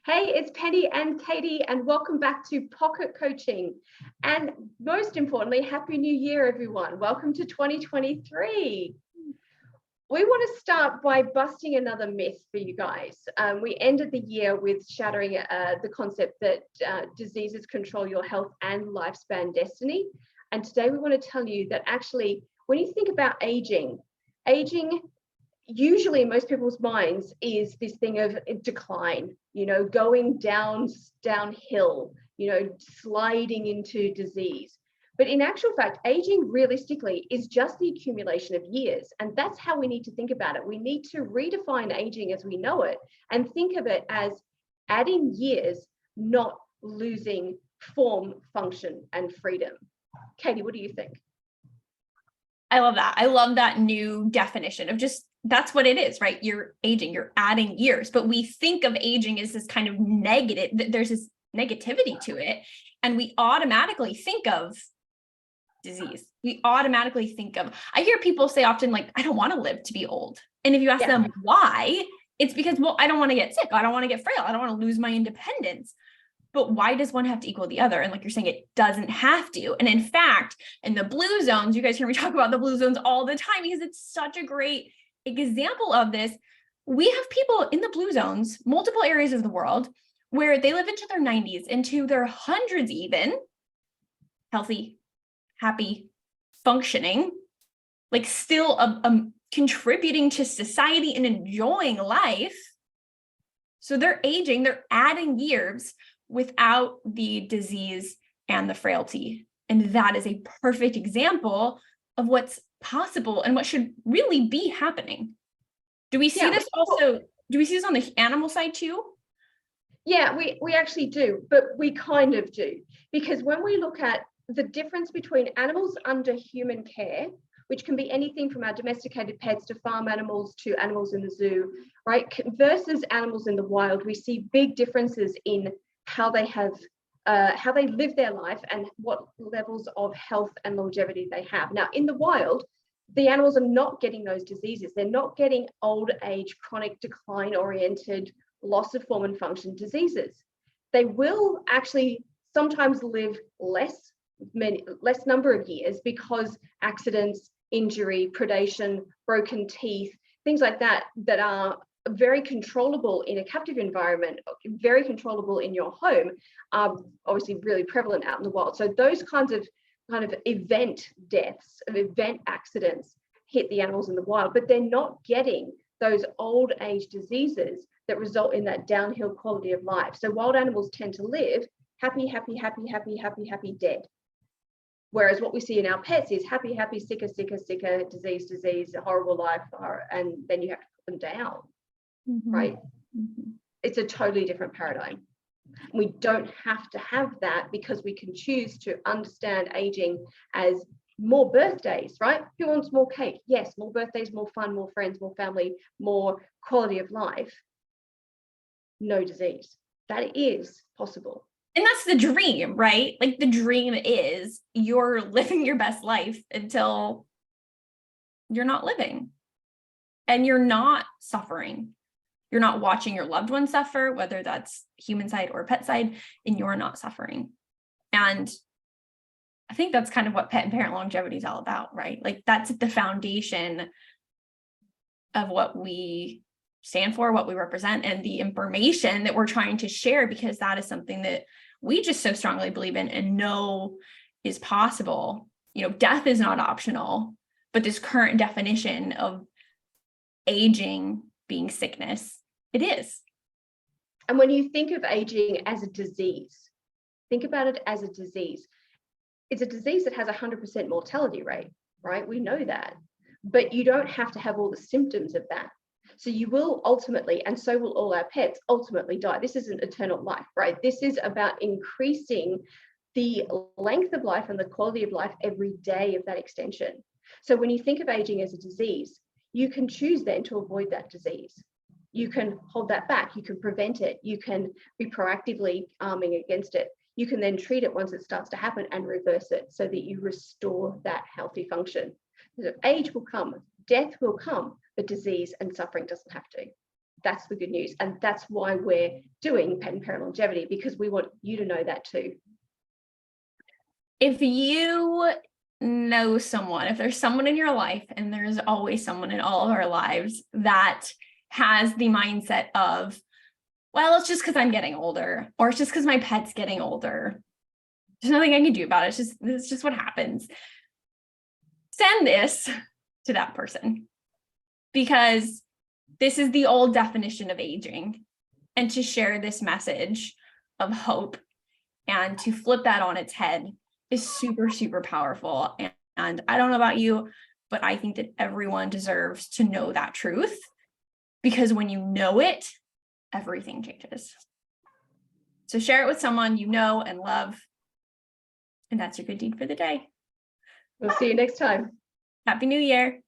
Hey, it's Penny and Katie, and welcome back to Pocket Coaching. And most importantly, Happy New Year, everyone. Welcome to 2023. We want to start by busting another myth for you guys. We ended the year with shattering the concept that diseases control your health and lifespan destiny. And today we want to tell you that actually, when you think about aging usually in most people's minds is this thing of decline, going downhill, sliding into disease. But in actual fact, aging realistically is just the accumulation of years. And that's how we need to think about it. We need to redefine aging as we know it and think of it as adding years, not losing form, function, and freedom. Katie, what do you think? I love that. I love that new definition of just, that's what it is, right? You're aging, you're adding years, but we think of aging as this kind of negative, there's this negativity to it. And we automatically think of disease. We automatically think of, I hear people say often, like, I don't want to live to be old. And if you ask them why, it's because, well, I don't want to get sick. I don't want to get frail. I don't want to lose my independence. But why does one have to equal the other? And like you're saying, it doesn't have to. And in fact, in the blue zones, you guys hear me talk about the blue zones all the time because it's such a great example of this. We have people in the blue zones, multiple areas of the world, where they live into their 90s, into their hundreds even, healthy, happy, functioning, like still contributing to society and enjoying life. So they're aging, they're adding years without the disease and the frailty. And that is a perfect example of what's possible and what should really be happening. Do we see this also? Do we see this on the animal side too? Yeah, we actually do, but we kind of do. Because when we look at the difference between animals under human care, which can be anything from our domesticated pets to farm animals to animals in the zoo, right? Versus animals in the wild, we see big differences in how they live their life and what levels of health and longevity they have. Now, in the wild, the animals are not getting those diseases. They're not getting old age, chronic decline-oriented loss of form and function diseases. They will actually sometimes live less number of years because accidents, injury, predation, broken teeth, things like that are very controllable in a captive environment, very controllable in your home, are obviously really prevalent out in the wild. So those kinds of event deaths, of event accidents hit the animals in the wild, but they're not getting those old age diseases that result in that downhill quality of life. So wild animals tend to live happy, dead. Whereas what we see in our pets is happy, sicker, disease, a horrible life, and then you have to put them down. Right? It's a totally different paradigm. We don't have to have that because we can choose to understand aging as more birthdays, right? Who wants more cake? Yes, more birthdays, more fun, more friends, more family, more quality of life. No disease. That is possible. And that's the dream, right? Like the dream is you're living your best life until you're not living and you're not suffering. You're not watching your loved ones suffer, whether that's human side or pet side, and you're not suffering. And I think that's kind of what pet and parent longevity is all about, right? Like that's the foundation of what we stand for, what we represent, and the information that we're trying to share, because that is something that we just so strongly believe in and know is possible. Death is not optional, but this current definition of aging being sickness, it is. And when you think of aging as a disease, think about it as a disease. It's a disease that has a 100% mortality rate, right? We know that, but you don't have to have all the symptoms of that. So you will ultimately, and so will all our pets, ultimately die. This isn't eternal life, right? This is about increasing the length of life and the quality of life every day of that extension. So when you think of aging as a disease, you can choose then to avoid that disease. You can hold that back. You can prevent it. You can be proactively arming against it. You can then treat it once it starts to happen and reverse it so that you restore that healthy function. So age will come, death will come, but disease and suffering doesn't have to. that's the good news. And that's why we're doing Pet and Parent Longevity, because we want you to know that too. If you know someone, if there's someone in your life, and there's always someone in all of our lives that has the mindset of, well, it's just because I'm getting older, or it's just because my pet's getting older, there's nothing I can do about it. It's just what happens. Send this to that person, because this is the old definition of aging, and to share this message of hope and to flip that on its head is super, super powerful. And I don't know about you, but I think that everyone deserves to know that truth, because when you know it, everything changes. So share it with someone you know and love. And that's your good deed for the day. We'll see you next time. Happy New Year.